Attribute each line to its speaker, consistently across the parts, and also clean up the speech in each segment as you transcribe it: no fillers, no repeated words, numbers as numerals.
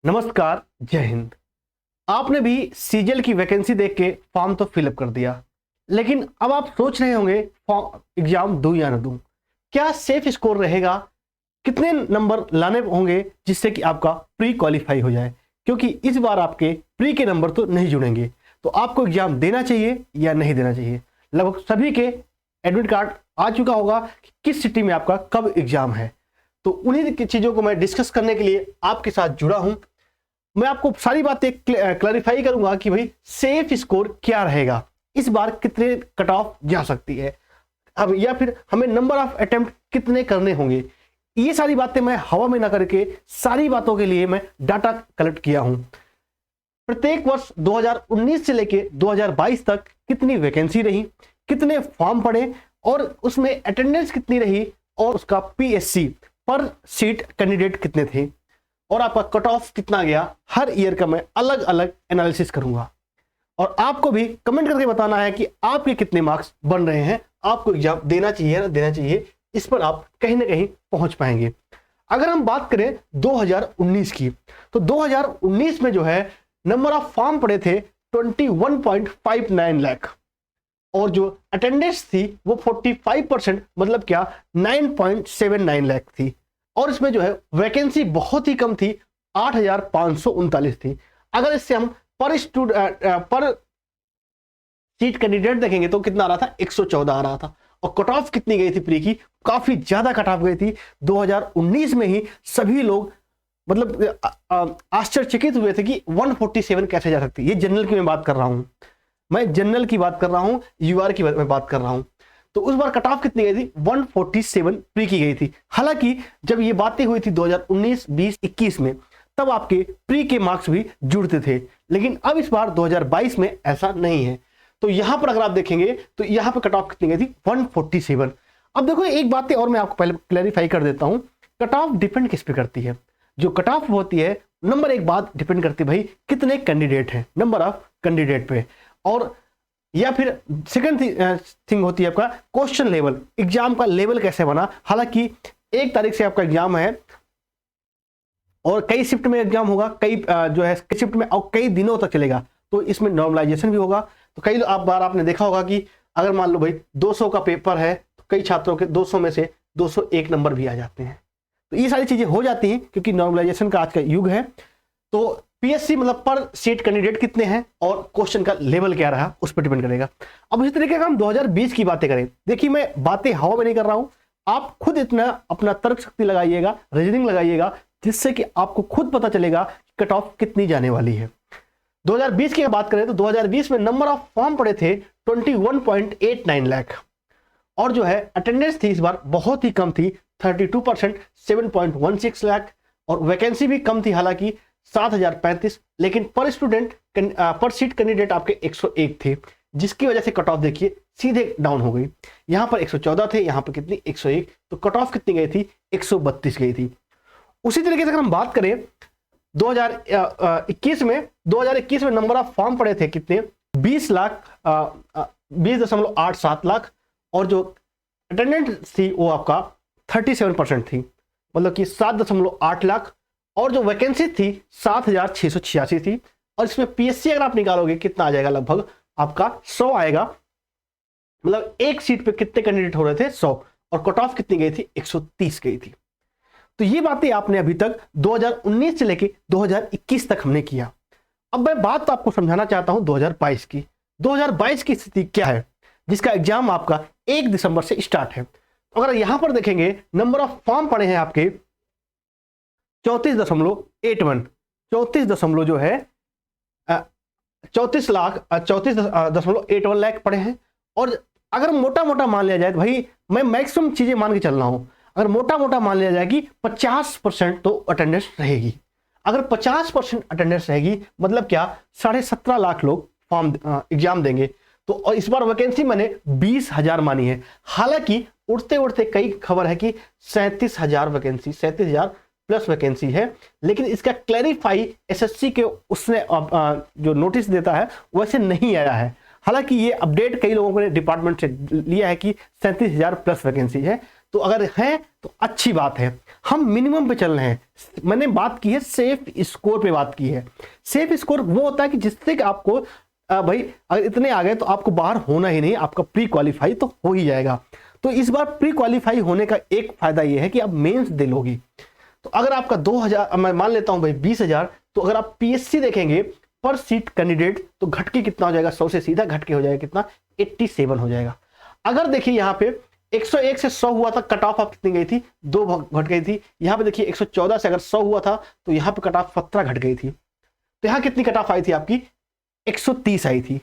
Speaker 1: नमस्कार, जय हिंद। आपने भी सीजीएल की वैकेंसी देख के फॉर्म तो फिलअप कर दिया, लेकिन अब आप सोच रहे होंगे फॉर्म एग्जाम दूं या ना दूं। क्या सेफ स्कोर रहेगा? कितने नंबर लाने होंगे जिससे कि आपका प्री क्वालिफाई हो जाए? क्योंकि इस बार आपके प्री के नंबर तो नहीं जुड़ेंगे, तो आपको एग्जाम देना चाहिए या नहीं देना चाहिए। लगभग सभी के एडमिट कार्ड आ चुका होगा कि किस सिटी में आपका कब एग्जाम है। तो उन्हीं की चीज़ों को मैं डिस्कस करने के लिए आपके साथ जुड़ा हूं। मैं आपको सारी बातें क्लैरिफाई करूंगा कि भाई सेफ स्कोर क्या रहेगा, इस बार कितने कट ऑफ जा सकती है, अब या फिर हमें नंबर ऑफ अटेम्प्ट कितने करने होंगे। ये सारी बातें मैं हवा में ना करके सारी बातों के लिए मैं डाटा कलेक्ट किया हूं। प्रत्येक वर्ष 2019 से लेके 2022 तक कितनी वैकेंसी रही, कितने फॉर्म पड़े और उसमें अटेंडेंस कितनी रही और उसका पीएससी पर सीट कैंडिडेट कितने थे और आपका कट ऑफ कितना गया। हर ईयर का मैं अलग अलग एनालिसिस करूंगा और आपको भी कमेंट करके बताना है कि आपके कितने मार्क्स बन रहे हैं, आपको एग्जाम देना चाहिए ना देना चाहिए। इस पर आप कहीं ना कहीं पहुंच पाएंगे। अगर हम बात करें 2019 की, तो 2019 में जो है नंबर ऑफ फॉर्म पड़े थे 21.59 लाख और जो अटेंडेंस थी वो 45% मतलब क्या 9.79 लाख थी। और इसमें जो है वैकेंसी बहुत ही कम थी, 8,539 थी। अगर इससे हम पर सीट कैंडिडेट देखेंगे तो कितना आ रहा था, 114 आ रहा था। और कट ऑफ कितनी गई थी प्री की, काफी ज्यादा कट ऑफ गई थी। 2019 में ही सभी लोग मतलब आश्चर्यचकित हुए थे कि 147 कैसे जा सकती है। ये जनरल की मैं बात कर रहा हूं, मैं जनरल की बात कर रहा हूं, यूआर की मैं बात कर रहा हूं। तो उस बार कट ऑफ कितनी गई थी, 147 प्री की गई थी। हालांकि जब ये बातें हुई थी 2019, 20, 21 में, तब आपके प्री के मार्क्स भी जुड़ते थे, लेकिन अब इस बार 2022 में ऐसा नहीं है। तो यहां पर अगर आप देखेंगे तो यहां पर कट ऑफ कितनी गई थी, 147। अब देखो एक बात और मैं आपको पहले क्लैरिफाई कर देता हूं। कट ऑफ डिपेंड किस पे करती है? जो कट ऑफ होती है, नंबर एक बात डिपेंड करती है भाई कितने कैंडिडेट हैं, नंबर ऑफ कैंडिडेट पे। और या फिर सेकंड थिंग होती है आपका क्वेश्चन लेवल, एग्जाम का लेवल कैसे बना। हालांकि 1 तारीख से आपका एग्जाम है और कई शिफ्ट में एग्जाम होगा, कई जो है शिफ्ट में और कई दिनों तक चलेगा, तो इसमें नॉर्मलाइजेशन भी होगा। तो कई बार आपने देखा होगा कि अगर मान लो भाई 200 का पेपर है तो कई छात्रों के 200 में से 201 नंबर भी आ जाते हैं। तो ये सारी चीजें हो जाती हैं क्योंकि नॉर्मलाइजेशन का आज का युग है। तो पीएससी मतलब पर सीट कैंडिडेट कितने हैं और क्वेश्चन का लेवल क्या रहा उस पर डिपेंड करेगा। अब इसी तरीके का हम 2020 की बातें करें, देखिए मैं बातें हवा में नहीं कर रहा हूं, आप खुद इतना अपना तर्क शक्ति लगाइएगा, रीजनिंग लगाइएगा, जिससे कि आपको खुद पता चलेगा कट ऑफ कितनी जाने वाली है। 2020 की बात करें तो 2020 में नंबर ऑफ फॉर्म पड़े थे 21.89 लाख और जो है अटेंडेंस थी इस बार बहुत ही कम थी, 32%, 7.16 लाख। और वैकेंसी भी कम थी, हालांकि 7,035, लेकिन पर स्टूडेंट पर सीट कैंडिडेट आपके 101 थे, जिसकी वजह से कट ऑफ देखिए सीधे डाउन हो गई। यहां पर 114 थे, यहां पर कितनी 101, तो कट ऑफ कितनी गई थी, 132 गई थी। उसी तरीके से अगर हम बात करें 2021 में नंबर ऑफ फॉर्म पड़े थे कितने, 20.87 लाख और जो अटेंडेंस थी वो आपका 37% थी, मतलब कि 7.8 लाख। और जो वैकेंसी थी 7,686 थी। और इसमें पीएससी अगर आप निकालोगे कितना आ जाएगा, लगभग आपका 100 आएगा, मतलब एक सीट पे कितने कैंडिडेट हो रहे थे, 100। और कट ऑफ कितनी गई थी, 130 गई थी। तो ये बातें आपने अभी तक 2019 से लेके 2021 तक हमने किया। अब मैं बात आपको समझाना चाहता हूं 2022 की। 2022 की स्थिति क्या है, जिसका एग्जाम आपका 1 दिसंबर से स्टार्ट है। अगर यहां पर देखेंगे नंबर ऑफ फॉर्म पड़े हैं आपके 34.81, 34 दशमलव जो है 34.81 लाख पड़े हैं। और अगर मोटा मोटा मान लिया जाए तो भाई मैं मैक्सिमम चीजें मान के चल रहा हूं, अगर मोटा मोटा मान लिया जाए कि 50% तो अटेंडेंस रहेगी। अगर 50% अटेंडेंस रहेगी मतलब क्या, 17.5 लाख लोग फॉर्म एग्जाम देंगे। तो और इस बार वैकेंसी मैंने 20,000 मानी है, हालांकि उड़ते उड़ते कई खबर है कि 37,000 वैकेंसी, 37,000 प्लस वैकेंसी है। लेकिन इसका क्लैरिफाई एसएससी के उसने जो नोटिस देता है वैसे नहीं आया है। हालांकि ये अपडेट कई लोगों ने डिपार्टमेंट से लिया है कि 37,000 प्लस वैकेंसी है। तो अगर है तो अच्छी बात है, हम मिनिमम पे चल रहे हैं। मैंने बात की है सेफ स्कोर पे बात की है। सेफ स्कोर वो होता है कि जिससे कि आपको भाई अगर इतने आ गए तो आपको बाहर होना ही नहीं, आपका प्री क्वालिफाई तो हो ही जाएगा। तो इस बार प्री क्वालिफाई होने का एक फायदा ये है कि आप मेंस दे लोगी। तो अगर आपका 2000, मैं मान लेता हूं भाई 20,000, तो अगर आप पीएससी देखेंगे पर सीट कैंडिडेट तो घट के कितना हो जाएगा, 100 से सीधा घट के हो जाएगा कितना, 87 हो जाएगा। अगर देखिए यहाँ पे 101 से 100 हुआ था, कट ऑफ आप कितनी गई थी, 2 घट गई थी। यहाँ पे देखिए 114 से अगर 100 हुआ था तो यहाँ पे कट ऑफ 17 घट गई थी। तो यहाँ कितनी कट ऑफ आई थी आपकी, 130 आई थी।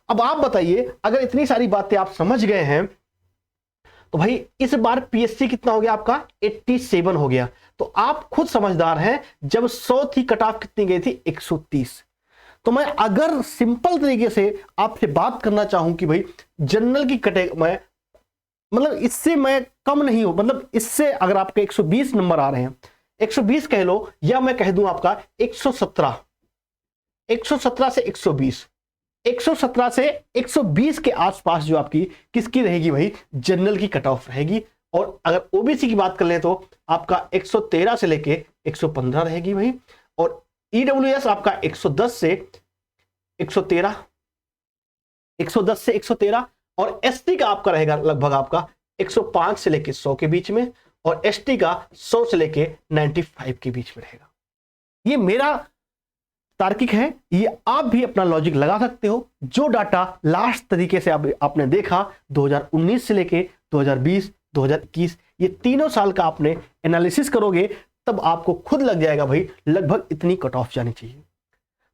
Speaker 1: अब आप बताइए अगर इतनी सारी बातें आप समझ गए हैं तो भाई इस बार पीएससी कितना हो गया आपका, 87 हो गया। तो आप खुद समझदार हैं, जब 100 थी कट ऑफ कितनी गई थी, 130। तो मैं अगर सिंपल तरीके से आपसे बात करना चाहूं कि भाई जनरल की मैं मतलब इससे मैं कम नहीं हूं, मतलब इससे अगर आपके 120 नंबर आ रहे हैं, 120 कह लो, या मैं कह दूं आपका 117 से 120, 117 से 120 के आसपास जो आपकी किसकी रहेगी भाई, जनरल की कट ऑफ रहेगी। और अगर ओबीसी की बात कर लें तो आपका 113 से लेके 115 रहेगी भाई। और ईडब्ल्यूएस आपका 110 से 113, 110 से 113। और एसटी का आपका रहेगा लगभग आपका 105 से लेके 100 के बीच में, और एसटी का 100 से लेके 95 के बीच में रहेगा। ये मेरा तार्किक है, ये आप भी अपना लॉजिक लगा सकते हो। जो डाटा लास्ट तरीके से आपने देखा 2019 से लेके 2020, 2021, ये तीनों साल का आपने एनालिसिस करोगे तब आपको खुद लग जाएगा भाई लगभग इतनी कट ऑफ जानी चाहिए।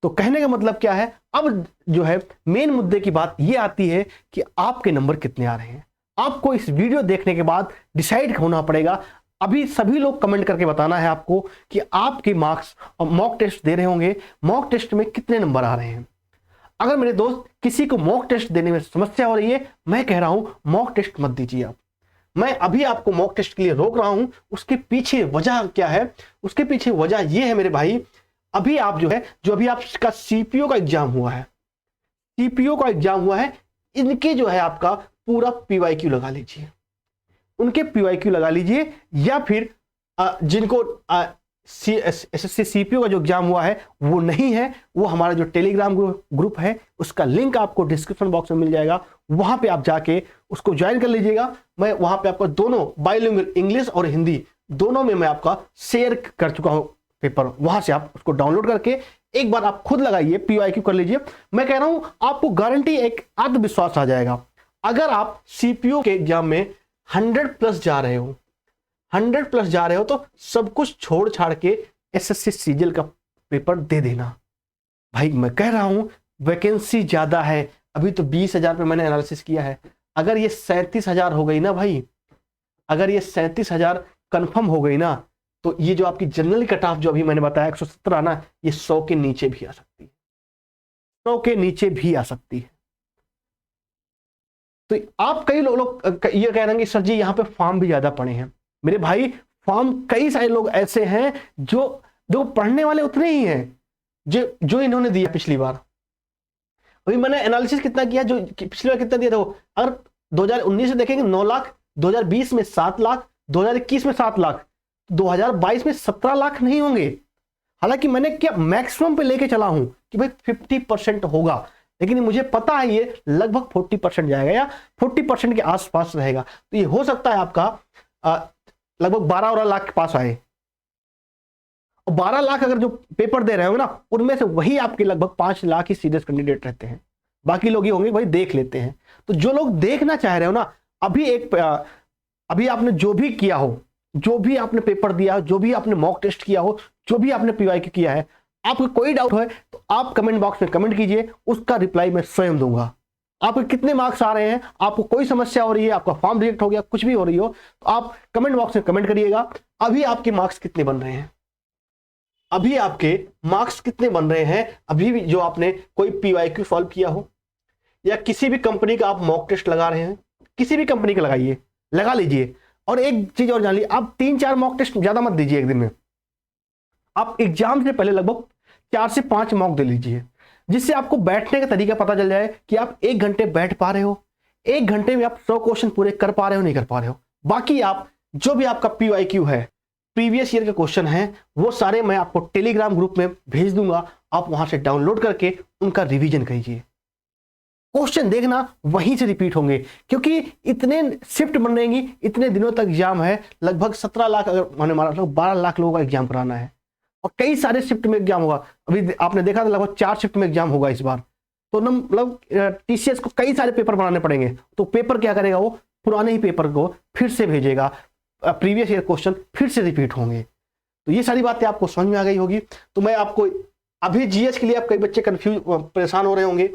Speaker 1: तो कहने का मतलब क्या है, अब जो है मेन मुद्दे की बात ये आती है कि आपके नंबर कितने आ रहे हैं। आपको इस वीडियो देखने के बाद डिसाइड होना पड़ेगा। अभी सभी लोग कमेंट करके बताना है आपको कि आपके मार्क्स, और मॉक टेस्ट दे रहे होंगे, मॉक टेस्ट में कितने नंबर आ रहे हैं। अगर मेरे दोस्त किसी को मॉक टेस्ट देने में समस्या हो रही है, मैं कह रहा हूं मॉक टेस्ट मत दीजिए आप। मैं अभी आपको मॉक टेस्ट के लिए रोक रहा हूं। उसके पीछे वजह क्या है, उसके पीछे वजह यह है मेरे भाई, अभी आप जो है, जो अभी आपका सीपीओ का एग्जाम हुआ है, सीपीओ का एग्जाम हुआ है, इनके जो है आपका पूरा पीवाईक्यू लगा लीजिए, उनके पीवाईक्यू लगा लीजिए। या फिर जिनको एसएससी सीपीओ का जो एग्जाम हुआ है वो नहीं है, वो हमारा जो टेलीग्राम ग्रुप है उसका लिंक आपको डिस्क्रिप्शन बॉक्स में मिल जाएगा, वहां पे आप जाके उसको ज्वाइन कर लीजिएगा। मैं वहां पे आपको दोनों बाइलिंगुअल इंग्लिश और हिंदी दोनों में मैं आपका शेयर कर चुका हूं पेपर, वहां से आप उसको डाउनलोड करके एक बार आप खुद लगाइए, पीवाईक्यू कर लीजिए। मैं कह रहा हूं आपको गारंटी, एक आत्मविश्वास आ जाएगा। अगर आप सीपीओ के एग्जाम में 100+ जा रहे हो, 100+ जा रहे हो तो सब कुछ छोड़ छाड़ के एसएससी सीजीएल का पेपर दे देना भाई। मैं कह रहा हूं वैकेंसी ज्यादा है, अभी तो 20,000 पे मैंने एनालिसिस किया है। अगर ये 37,000 हो गई ना भाई, अगर ये 37,000 कंफर्म हो गई ना, तो ये जो आपकी जनरल कट ऑफ जो अभी मैंने बताया 117 ना, ये 100 के नीचे भी आ सकती है, 100 के नीचे भी आ सकती है। तो आप कई लोग ये कह रहे हैं सर जी यहाँ पे फॉर्म भी ज्यादा पड़े हैं। मेरे भाई फॉर्म कई सारे लोग ऐसे हैं जो पढ़ने वाले उतने ही हैं जो इन्होंने दिया पिछली बार। अभी मैंने एनालिसिस कितना किया, जो पिछली बार कितना दिया था, अगर 2019 से देखेंगे 9 लाख, 2020 में 7 लाख, 2021 में 7 लाख, 2022 में 17 लाख नहीं होंगे। हालांकि मैंने क्या मैक्सिमम पे लेके चला हूं कि भाई 50% होगा, लेकिन मुझे पता है ये लगभग 40% जाएगा या 40% के आसपास रहेगा। तो ये हो सकता है आपका लगभग 12 लाख के पास आए। और 12 लाख अगर जो पेपर दे रहे होंगे ना, उनमें से वही आपके लगभग 5 लाख ही सीरियस कैंडिडेट रहते हैं, बाकी लोग ही होंगे भाई देख लेते हैं। तो जो लोग देखना चाह रहे हो ना, अभी आपने जो भी किया हो, जो भी आपने पेपर दिया, जो भी आपने मॉक टेस्ट किया हो, जो भी आपने पीवाईक्यू किया है, आपको कोई डाउट है तो आप कमेंट बॉक्स में कमेंट कीजिए, उसका रिप्लाई मैं स्वयं दूंगा। आपके कितने मार्क्स आ रहे हैं, आपको कोई समस्या हो रही है, आपका फॉर्म रिजेक्ट हो गया, कुछ भी हो रही हो, तो आप कमेंट बॉक्स में कमेंट करिएगा। अभी आपके मार्क्स कितने बन रहे हैं, अभी आपके मार्क्स कितने बन रहे हैं, अभी भी जो आपने कोई पीवाईक्यू सॉल्व किया हो या किसी भी कंपनी का आप मॉक टेस्ट लगा रहे हैं, किसी भी कंपनी का लगाइए, लगा लीजिए। और एक चीज और जान लीजिए, आप 3-4 मॉक टेस्ट ज्यादा मत दीजिए एक दिन में। आप एग्जाम से पहले लगभग 4 से 5 मॉक दे लीजिए, जिससे आपको बैठने का तरीका पता चल जाए कि आप 1 घंटे बैठ पा रहे हो, 1 घंटे में आप 100 क्वेश्चन पूरे कर पा रहे हो नहीं कर पा रहे हो। बाकी आप जो भी आपका PYQ है, प्रीवियस ईयर के क्वेश्चन हैं, वो सारे मैं आपको टेलीग्राम ग्रुप में भेज दूंगा। आप वहां से डाउनलोड करके उनका रिवीजन कीजिए। क्वेश्चन देखना वहीं से रिपीट होंगे, क्योंकि इतने शिफ्ट बन रहेंगी, इतने दिनों तक एग्जाम है, लगभग 17 लाख, अगर मैंने माना 12 लाख लोगों का एग्जाम कराना है, और कई सारे शिफ्ट में एग्जाम होगा। अभी आपने देखा था लगभग 4 शिफ्ट में एग्जाम होगा इस बार। तो मतलब TCS को कई सारे पेपर बनाने पड़ेंगे। तो पेपर क्या करेगा, वो पुराने ही पेपर को फिर से भेजेगा, प्रीवियस ईयर क्वेश्चन फिर से रिपीट होंगे। तो ये सारी बातें आपको समझ में आ गई होगी। तो मैं आपको अभी GS के लिए, आप कई बच्चे कंफ्यूज परेशान हो रहे होंगे,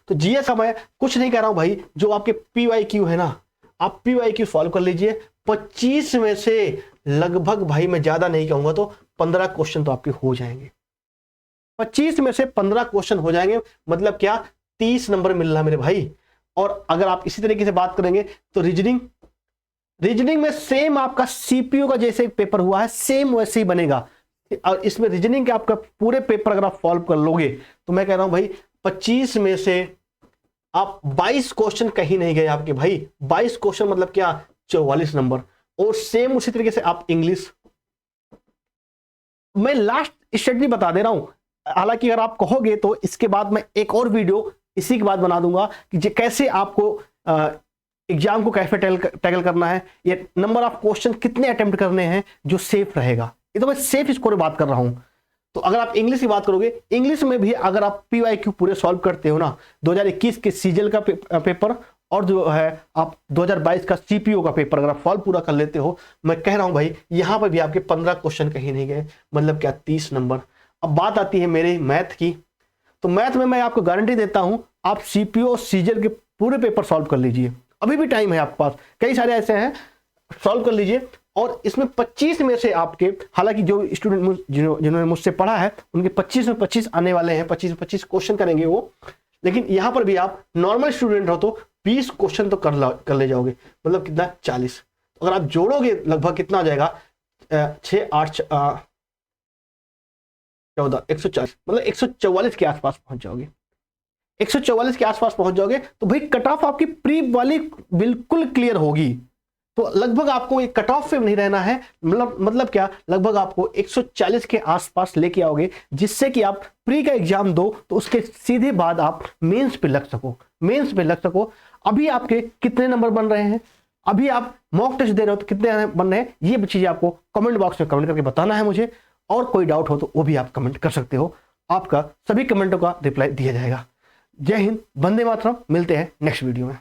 Speaker 1: तो GS का मैं कुछ नहीं कह रहा हूं भाई। जो आपके PYQ है ना, आप PYQ सॉल्व कर लीजिए। 25 में से लगभग, भाई मैं ज्यादा नहीं कहूंगा, तो 15 क्वेश्चन तो आपके हो जाएंगे। 25 में से 15 क्वेश्चन हो जाएंगे, मतलब क्या, 30 नंबर मिल रहा मेरे भाई। और अगर आप इसी तरीके से बात करेंगे तो रीजनिंग में सेम आपका CPU का जैसे पेपर हुआ है, सेम वैसे ही बनेगा। और इसमें रीजनिंग के आपका पूरे पेपर अगर आप सॉल्व कर लोगे, तो मैं कह रहा हूं भाई 25 में से आप 22 क्वेश्चन कहीं नहीं गए आपके भाई। 22 क्वेश्चन मतलब क्या, 44 नंबर। और सेम उसी तरीके से आप इंग्लिश, मैं लास्ट स्ट्रेटजी बता दे रहा हूं। हालांकि अगर आप कहोगे तो इसके बाद मैं एक और वीडियो इसी के बाद बना दूंगा कि कैसे आपको एग्जाम को कैसे टैकल करना है, ये नंबर ऑफ क्वेश्चन कितने अटेम्प्ट करने हैं जो सेफ रहेगा। ये तो मैं सेफ स्कोर बात कर रहा हूं। तो अगर आप इंग्लिश की बात करोगे, इंग्लिश में भी अगर आप PYQ पूरे सॉल्व करते हो ना, 2021 के सीजल का पेपर और जो है आप 2022 का CPO का पेपर अगर आप सॉल्व पूरा कर लेते हो, मैं कह रहा हूं भाई यहां पर भी आपके 15 क्वेश्चन कहीं नहीं गए, मतलब क्या 30 नंबर। अब बात आती है मेरे मैथ की। तो मैथ में मैं आपको गारंटी देता हूं, आप CPO और सीजल के पूरे पेपर सॉल्व कर लीजिए। अभी भी टाइम है आपके पास, कई सारे ऐसे हैं, सॉल्व कर लीजिए। और इसमें 25 में से आपके, हालांकि जो स्टूडेंट जिन्होंने मुझसे पढ़ा है उनके 25 में 25 आने वाले हैं, 25 में 25 क्वेश्चन करेंगे वो। लेकिन यहां पर भी आप नॉर्मल स्टूडेंट हो तो 20 क्वेश्चन तो कर ले जाओगे, मतलब कितना, 40। तो अगर आप जोड़ोगे लगभग कितना आ जाएगा, 6 8 14 140, मतलब 144 के आसपास पहुंच जाओगे। 144 के आसपास पहुंच जाओगे तो भाई कट ऑफ आपकी प्री वाली बिल्कुल क्लियर होगी। तो लगभग आपको एक कट ऑफ पे नहीं रहना है, मतलब क्या, लगभग आपको 140 के आसपास लेके आओगे, जिससे कि आप प्री का एग्जाम दो तो उसके सीधे बाद आप मेंस पे लग सको। अभी आपके कितने नंबर बन रहे हैं, अभी आप मॉक टेस्ट दे रहे हो तो कितने बन रहे हैं, ये चीजें आपको कमेंट बॉक्स में कमेंट करके बताना है मुझे। और कोई डाउट हो तो वो भी आप कमेंट कर सकते हो, आपका सभी कमेंटों का रिप्लाई दिया जाएगा। जय हिंद, वंदे मातरम। मिलते हैं नेक्स्ट वीडियो में।